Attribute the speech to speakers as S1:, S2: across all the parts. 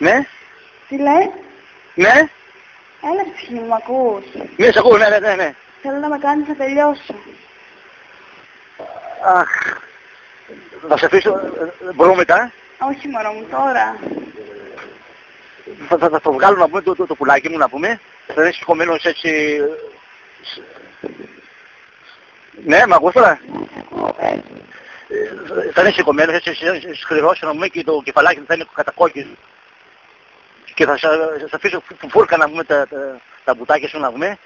S1: Ναι.
S2: Τι λέει?
S1: Ναι.
S2: Έλα ψυχή μου, μ' ακούς?
S1: Ναι, σε ακούω, ναι.
S2: Θέλω να με κάνεις να τελειώσω.
S1: Αχ. Θα σε αφήσω, μπορούμε μετά.
S2: Όχι μωρό μου, τώρα.
S1: Θα το βγάλω να πούμε το πουλάκι μου να πούμε. Θα είναι σηκωμένος έτσι... Ναι, μ' ακούς τώρα? Θα είναι σηκωμένος έτσι σκληρός να πούμε και το κεφαλάκι θα είναι κατακόκκινο. Και θα σε αφήσω φούρκα να πούμε τα μπουτάκια σου να πούμε.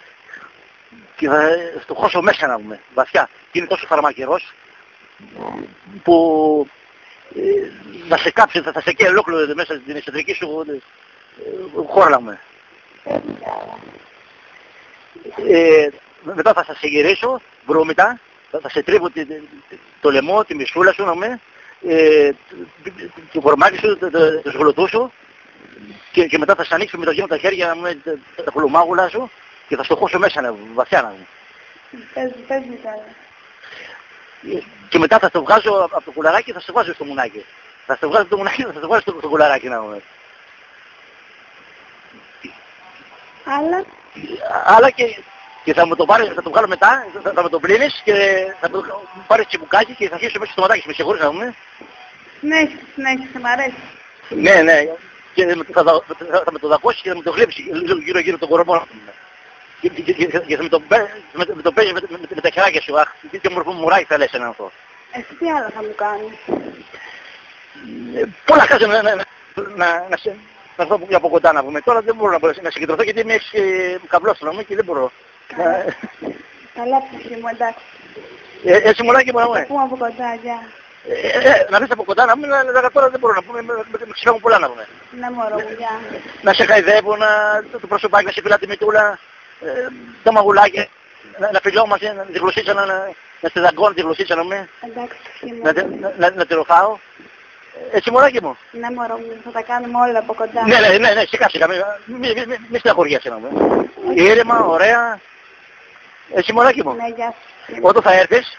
S1: Και θα το χώσω μέσα να πούμε, βαθιά. Και είναι τόσο φαρμακερός που θα σε κάψει, θα σε καίει ολόκληρο μέσα στην εσωτερική σου χώρα να πούμε. Μετά θα σε γυρίσω, βρώμητα, θα σε τρίβω το λαιμό, τη μισούλα σου να πούμε, το κορμάκι σου, το σγολωτού σου και μετά θα σε ανοίξω με το γύρο τα χέρια να πούμε, τα κολομάγουλα σου και θα στο χώσω μέσα βαθιά να πούμε.
S2: Πες μου καλά.
S1: Και μετά θα το βγάζω από το κουλαράκι και θα σε βάζω στο μουνάκι. Θα σε βγάζω το μουνάκι και θα σε βάζω στο κουλαράκι να πούμε. Άλλα και θα μου το πάρεις, θα το βγάλω μετά, θα με το πλύνεις και θα το πάρεις τσιμπουκάκι και θα αρχίσω μέσα στο ματάκι. Με συγχωρείς να πούμε.
S2: Συνέχισε, μ' αρέσει.
S1: Ναι. Και θα με το δακώσεις και θα με το γλύψει γύρω τον κορμό. Και θα με το παίζει με τα χεράκια σου. Αχ, τι όμορφο μουράκι θα λες έναν αυτό.
S2: Εσύ τι άλλο θα μου κάνεις?
S1: Πολλά χάζω να σε δω από κοντά να πούμε. Τώρα δεν μπορώ να συγκεντρωθώ γιατί με έχεις καβλώσει μου και δεν μπορώ.
S2: Καλά ψυχή μου, εντάξει.
S1: Έτσι μωράκι μου να
S2: πούμε. Πούμε από κοντά, γεια.
S1: Να δεις από κοντά να πούμε, αλλά τώρα δεν μπορώ να πούμε, με ξεφεύγουν πολλά να πούμε.
S2: Ναι μωρό μου, γεια.
S1: Να σε χαϊδεύω, το προσωπάκι να σε φυλά τη μητούλα, τα μαγουλάκια, να φιλιόμαστε, να τη γλωσσίτσα, να στη δαγκώνω τη γλωσσίτσα να πούμε.
S2: Εντάξει ψυχή μου.
S1: Να τη ροφάω. Έτσι μωράκι μου.
S2: Ναι μωρό μου, θα τα κάνουμε όλα από κοντά.
S1: Ναι, σιγά, μη στεναχωριέσαι να πούμε. Ήρεμα, ωραία. Έτσι μωράκι μου.
S2: Ναι, γεια σου.
S1: Όταν θα έρθεις,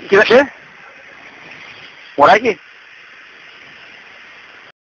S1: κοίταξε, μωράκι,